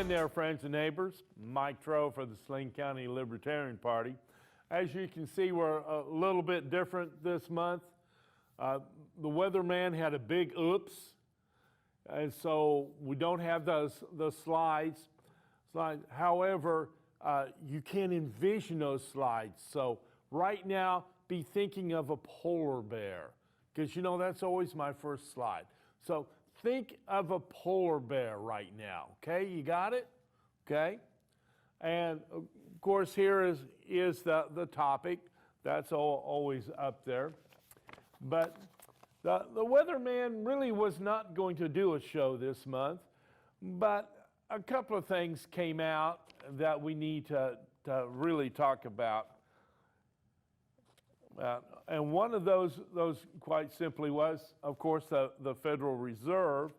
again there, friends and neighbors. Mike Troe for the Saline County Libertarian Party. As you can see, we're a little bit different this month. The Weatherman had a big oops, and so we don't have those slides. However, you can envision those slides. So right now, be thinking of a polar bear, because you know that's always my first slide. So think of a polar bear right now, okay? You got it? Okay? And of course, here is the topic. That's always up there. But the Weatherman really was not going to do a show this month, but a couple of things came out that we need to really talk about. And one of those quite simply was, of course, the Federal Reserve,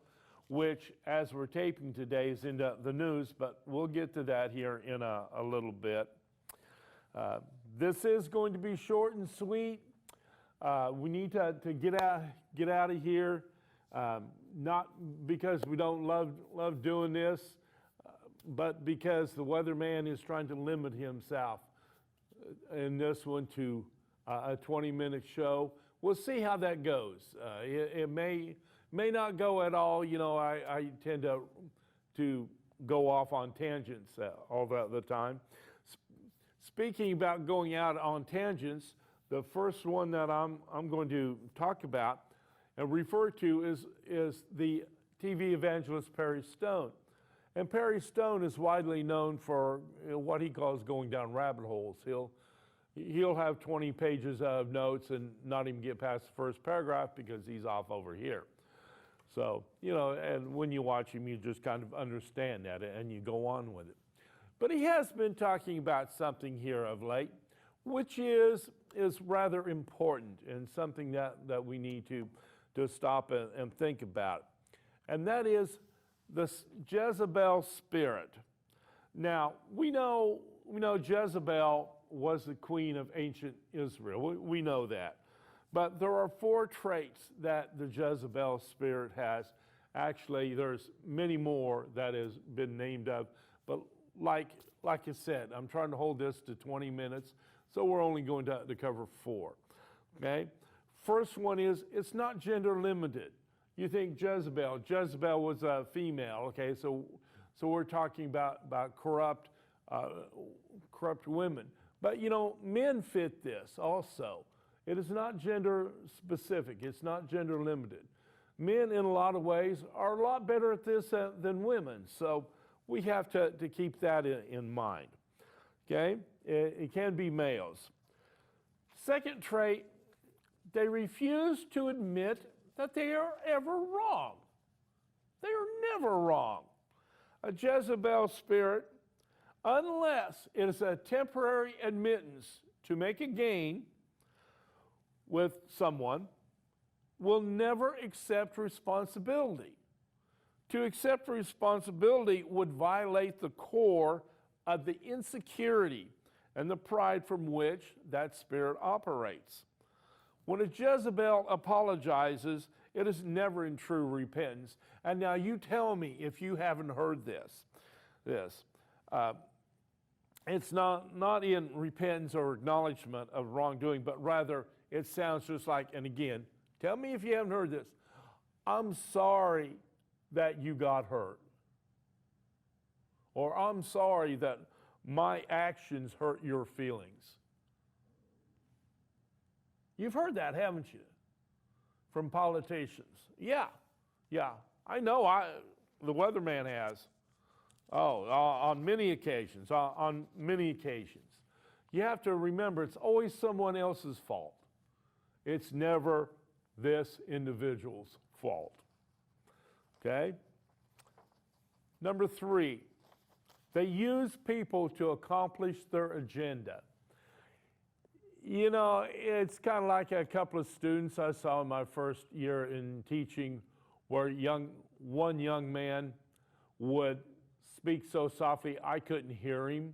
which, as we're taping today, is in the news, but we'll get to that here in a little bit. This is going to be short and sweet. We need to get out of here, not because we don't love doing this, but because the Weatherman is trying to limit himself in this one to a 20-minute show. We'll see how that goes. It may not go at all. You know, I tend to go off on tangents all the time. Speaking about going out on tangents, the first one that I'm going to talk about and refer to is the TV evangelist Perry Stone. And Perry Stone is widely known for what he calls going down rabbit holes. He'll have 20 pages of notes and not even get past the first paragraph because he's off over here. So, you know, and when you watch him, you just kind of understand that and you go on with it. But he has been talking about something here of late, which is rather important and something that we need to stop and think about. And that is this Jezebel spirit. Now, we know Jezebel was the queen of ancient Israel. We know that. But there are 4 traits that the Jezebel spirit has. Actually, there's many more that has been named of. But like I said, I'm trying to hold this to 20 minutes, so we're only going to cover 4. Okay? First one is, it's not gender limited. You think Jezebel was a female, okay? So we're talking about corrupt women. But you know, men fit this also. It is not gender specific. It's not gender limited. Men, in a lot of ways, are a lot better at this than women. So we have to keep that in mind. Okay? It can be males. Second trait, they refuse to admit that they are ever wrong. They are never wrong. A Jezebel spirit, unless it is a temporary admittance to make a gain with someone, will never accept responsibility. To accept responsibility would violate the core of the insecurity and the pride from which that spirit operates. When a Jezebel apologizes, it is never in true repentance. And now you tell me if you haven't heard this. It's not in repentance or acknowledgement of wrongdoing, but rather it sounds just like, and again, tell me if you haven't heard this, I'm sorry that you got hurt. Or I'm sorry that my actions hurt your feelings. You've heard that, haven't you? From politicians. Yeah, I know the Weatherman has. On many occasions, on many occasions. You have to remember, it's always someone else's fault. It's never this individual's fault. Okay? Number 3, they use people to accomplish their agenda. You know, it's kind of like a couple of students I saw in my first year in teaching where one young man would speak so softly I couldn't hear him,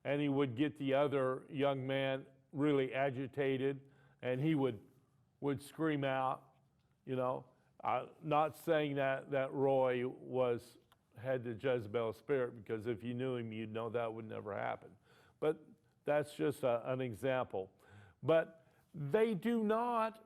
and he would get the other young man really agitated, and he would scream out, you know. Not saying that Roy had the Jezebel spirit, because if you knew him, you'd know that would never happen. But that's just an example. But they do not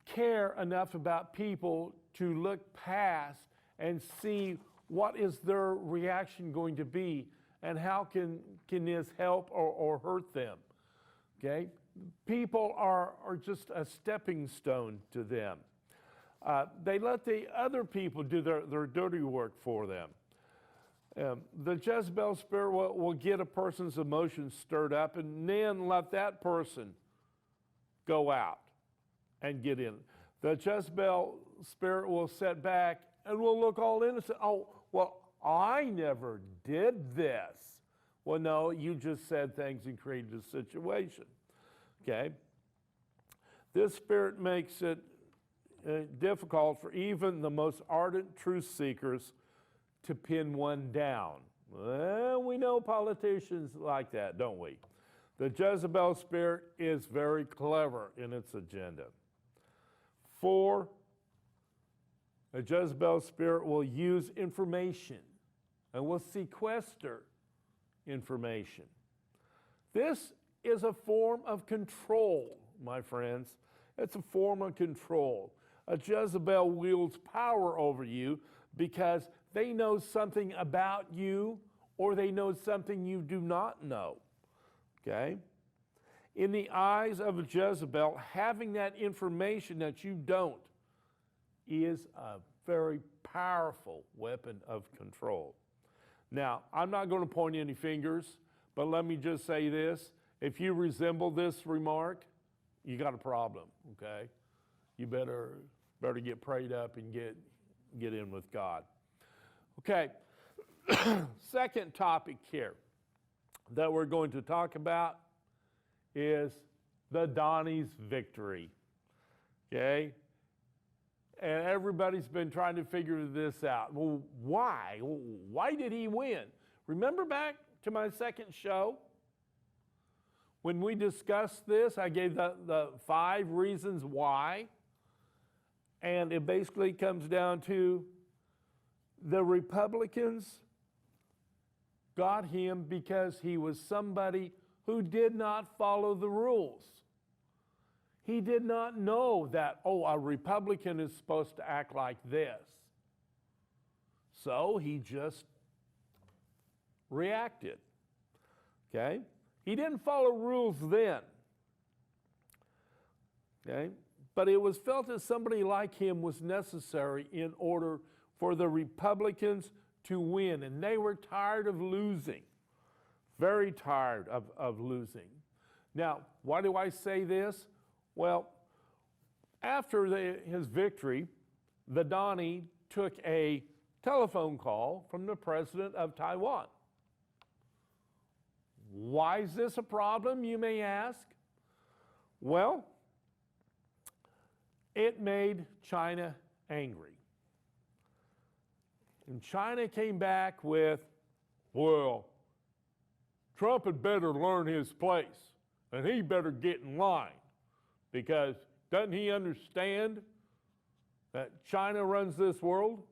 care enough about people to look past and see what is their reaction going to be and how can this help or hurt them, okay? People are just a stepping stone to them. They let the other people do their dirty work for them. The Jezebel spirit will get a person's emotions stirred up and then let that person go out and get in. The Jezebel spirit will sit back and will look all innocent. Oh, well, I never did this. Well, no, you just said things and created a situation. Okay? This spirit makes it difficult for even the most ardent truth seekers to pin one down. Well, we know politicians like that, don't we? The Jezebel spirit is very clever in its agenda. 4, the Jezebel spirit will use information and will sequester information. This is a form of control, my friends. It's a form of control. A Jezebel wields power over you because they know something about you or they know something you do not know. Okay? In the eyes of a Jezebel, having that information that you don't is a very powerful weapon of control. Now, I'm not going to point any fingers, but let me just say this. If you resemble this remark, you got a problem, okay? You better get prayed up and get in with God. Okay, second topic here that we're going to talk about is the Donnie's victory, okay? And everybody's been trying to figure this out. Well, why? Why did he win? Remember back to my second show? When we discussed this, I gave the 5 reasons why. And it basically comes down to the Republicans got him because he was somebody who did not follow the rules. He did not know that, oh, a Republican is supposed to act like this. So he just reacted. Okay? He didn't follow rules then. Okay? But it was felt that somebody like him was necessary in order for the Republicans to win. And they were tired of losing. Very tired of losing. Now, why do I say this? Well, after his victory, the Donnie took a telephone call from the president of Taiwan. Why is this a problem, you may ask? Well, it made China angry. And China came back with, well, Trump had better learn his place, and he better get in line, because doesn't he understand that China runs this world?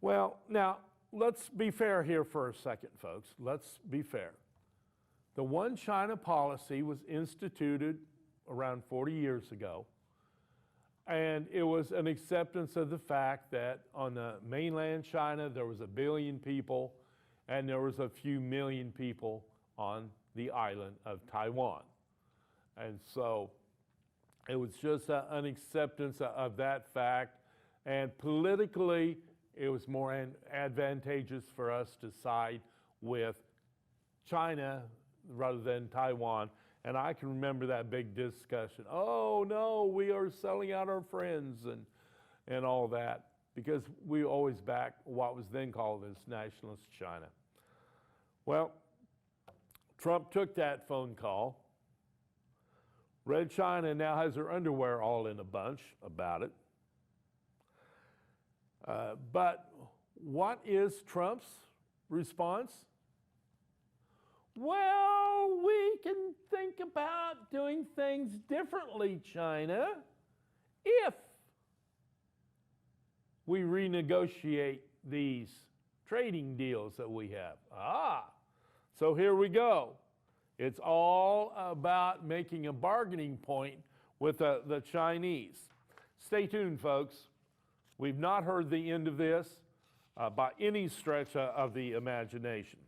Well, now, let's be fair here for a second, folks. Let's be fair. The One China policy was instituted around 40 years ago, and it was an acceptance of the fact that on the mainland China there was 1 billion people and there was a few million people on the island of Taiwan. And so it was just an acceptance of that fact, and politically it was more advantageous for us to side with China rather than Taiwan. And I can remember that big discussion. Oh no, we are selling out our friends and all that, because we always backed what was then called as nationalist China. Well, Trump took that phone call. Red China now has their underwear all in a bunch about it. But what is Trump's response? Well, we can think about doing things differently, China, if we renegotiate these trading deals that we have. So here we go. It's all about making a bargaining point with the Chinese. Stay tuned, folks. We've not heard the end of this by any stretch of the imagination.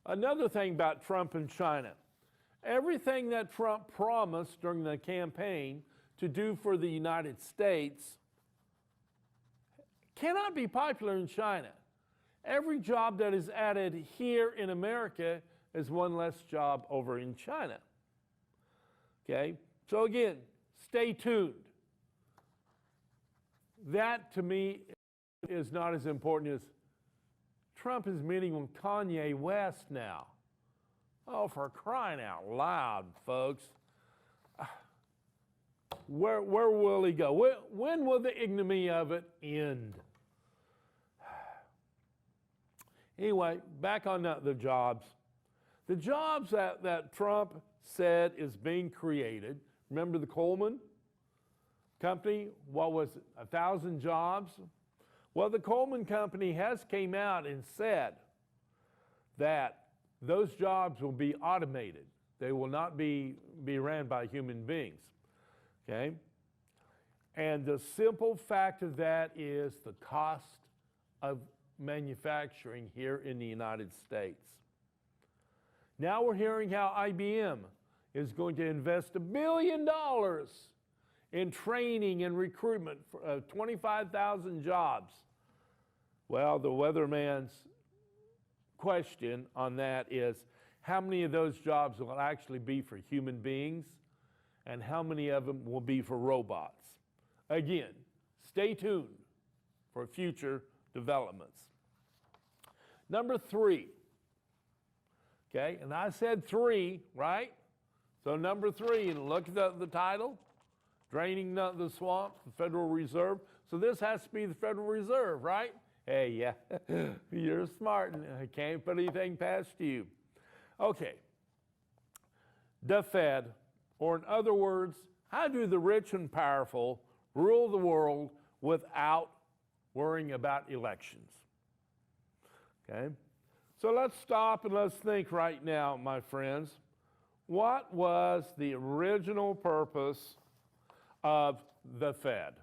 Another thing about Trump and China, everything that Trump promised during the campaign to do for the United States cannot be popular in China. Every job that is added here in America is one less job over in China. Okay? So again, stay tuned. That to me is not as important as Trump is meeting with Kanye West now. Oh, for crying out loud, folks. Where will he go? When will the ignominy of it end? Anyway, back on the jobs. The jobs that Trump said is being created, remember the Coleman Company? What was it, 1,000 jobs? Well, the Coleman Company has came out and said that those jobs will be automated. They will not be ran by human beings, okay? And the simple fact of that is the cost of manufacturing here in the United States. Now we're hearing how IBM is going to invest $1 billion in training and recruitment for 25,000 jobs. Well, the Weatherman's question on that is how many of those jobs will actually be for human beings and how many of them will be for robots? Again, stay tuned for future developments. Number 3, okay, and I said 3, right? So number 3, and look at the title, Draining the Swamp, the Federal Reserve. So this has to be the Federal Reserve, right? Hey, yeah, you're smart, and I can't put anything past you. Okay, the Fed, or in other words, how do the rich and powerful rule the world without worrying about elections? Okay, so let's stop and let's think right now, my friends. What was the original purpose of the Fed?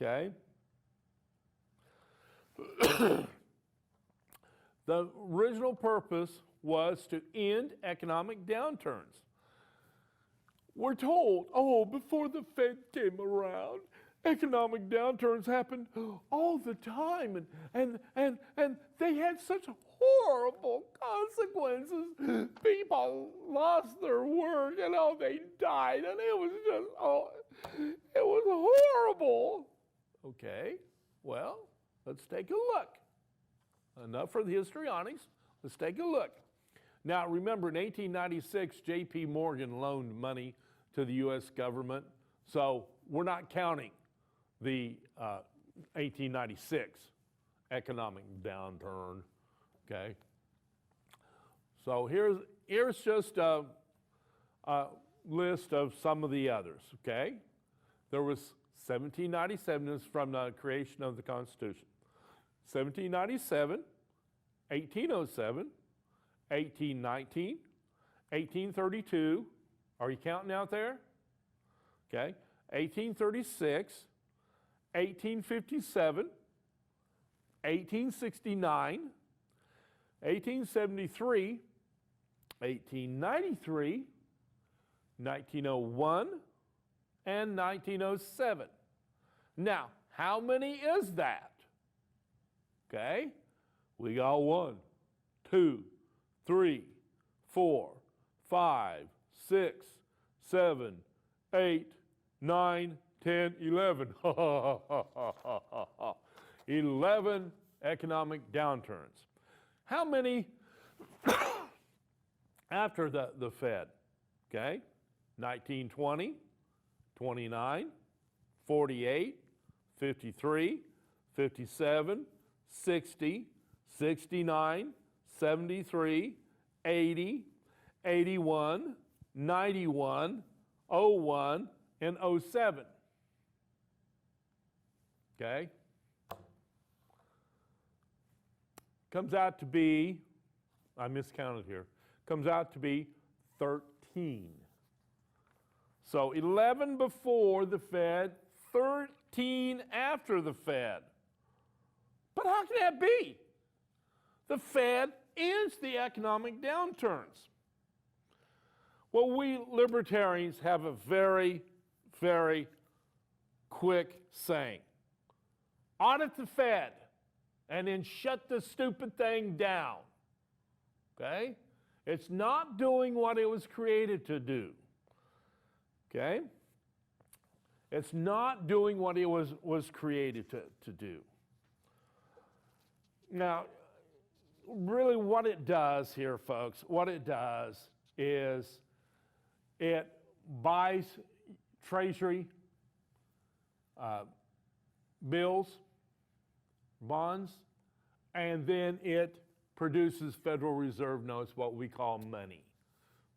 Okay. The original purpose was to end economic downturns. We're told, oh, before the Fed came around, economic downturns happened all the time, and they had such horrible consequences. People lost their work, and oh, they died, and it was just, oh, it was horrible. Okay, well, let's take a look. Enough for the histrionics. Let's take a look. Now, remember, in 1896, J.P. Morgan loaned money to the U.S. government, so we're not counting the 1896 economic downturn, okay? So here's just a list of some of the others, okay? There was 1797, this is from the creation of the Constitution. 1797, 1807, 1819, 1832, are you counting out there? Okay, 1836, 1857, 1869, 1873, 1893, 1901, and 1907. Now, how many is that? Okay, we got 1, 2, 3, 4, 5, 6, 7, 8, 9, 10, 11. 11 economic downturns. How many after the Fed? Okay, 1920, 29, 48, 53, 57, 60, 69, 73, 80, 81, 91, 01, and 07. Okay? Comes out to be, I miscounted here, comes out to be 13. So 11 before the Fed, 13 after the Fed. But how can that be? The Fed ends the economic downturns. Well, we libertarians have a very, very quick saying. Audit the Fed and then shut the stupid thing down. Okay? It's not doing what it was created to do. Okay? It's not doing what it was created to do. Now, really what it does here, folks, what it does is it buys Treasury bills, bonds, and then it produces Federal Reserve notes, what we call money.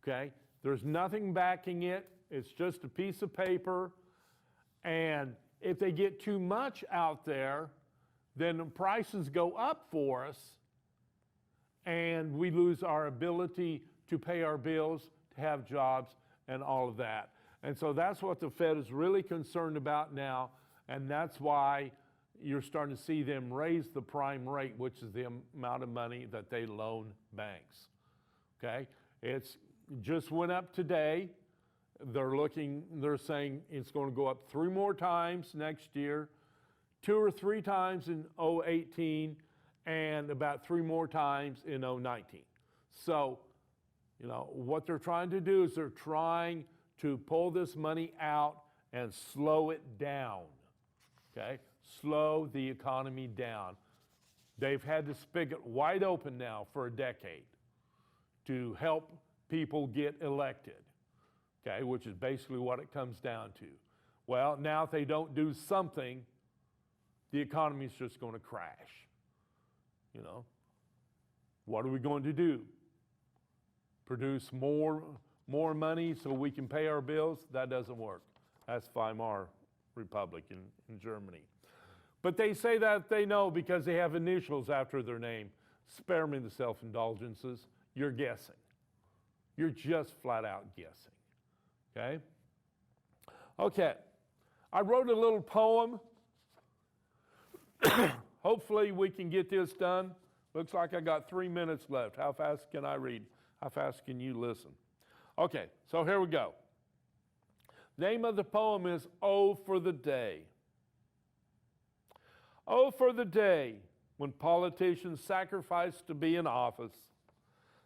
Okay? There's nothing backing it. It's just a piece of paper. And if they get too much out there, then the prices go up for us, and we lose our ability to pay our bills, to have jobs, and all of that. And so that's what the Fed is really concerned about now, and that's why you're starting to see them raise the prime rate, which is the amount of money that they loan banks. Okay? It's just went up today. They're saying it's going to go up 3 more times next year, 2 or 3 times in 2018, and about 3 more times in 2019. So, you know, what they're trying to do is they're trying to pull this money out and slow it down, okay? Slow the economy down. They've had the spigot wide open now for a decade to help people get elected, okay, which is basically what it comes down to. Well, now if they don't do something, the economy's just going to crash. You know, what are we going to do? Produce more money so we can pay our bills? That doesn't work. That's Weimar Republic in Germany. But they say that they know because they have initials after their name. Spare me the self-indulgences. You're guessing. You're just flat out guessing. Okay? Okay. I wrote a little poem. Hopefully we can get this done. Looks like I got 3 minutes left. How fast can I read? How fast can you listen? Okay, so here we go. Name of the poem is Oh for the Day. Oh for the day when politicians sacrificed to be in office.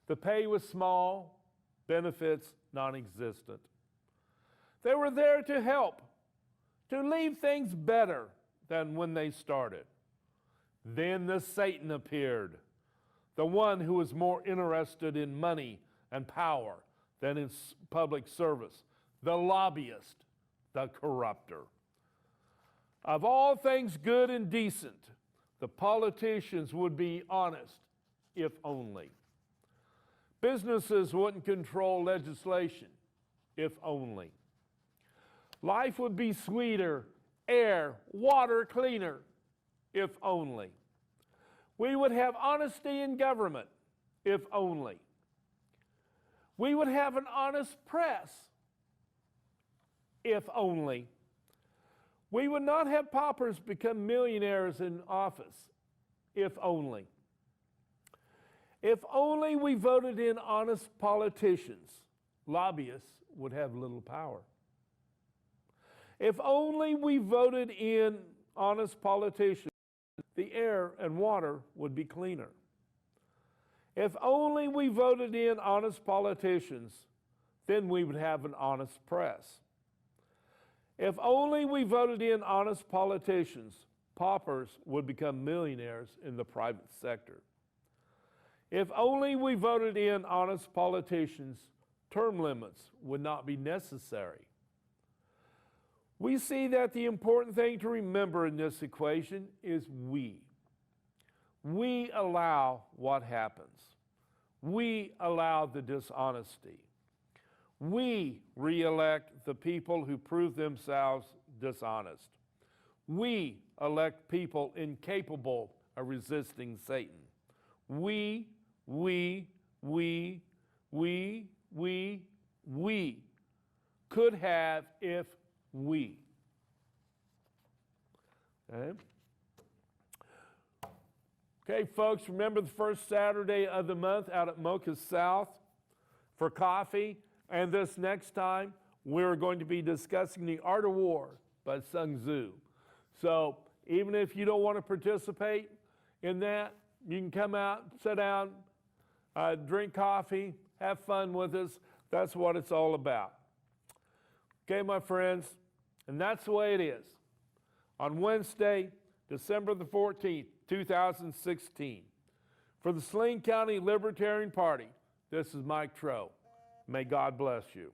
The pay was small, benefits non-existent. They were there to help, to leave things better than when they started. Then the Satan appeared, the one who was more interested in money and power than in public service, the lobbyist, the corrupter. Of all things good and decent, the politicians would be honest, if only. Businesses wouldn't control legislation, if only. Life would be sweeter, air, water cleaner, if only. We would have honesty in government, if only. We would have an honest press, if only. We would not have paupers become millionaires in office, if only. If only we voted in honest politicians, lobbyists would have little power. If only we voted in honest politicians, the air and water would be cleaner. If only we voted in honest politicians, then we would have an honest press. If only we voted in honest politicians, paupers would become millionaires in the private sector. If only we voted in honest politicians, term limits would not be necessary. We see that the important thing to remember in this equation is we. We allow what happens. We allow the dishonesty. We re-elect the people who prove themselves dishonest. We elect people incapable of resisting Satan. We could have if we. Okay? Okay, folks, remember the first Saturday of the month out at Mocha South for coffee. And this next time, we're going to be discussing The Art of War by Sun Tzu. So even if you don't want to participate in that, you can come out, sit down, drink coffee, have fun with us. That's what it's all about. Okay, my friends, and that's the way it is. On Wednesday, December the 14th, 2016, for the Saline County Libertarian Party, this is Mike Troe. May God bless you.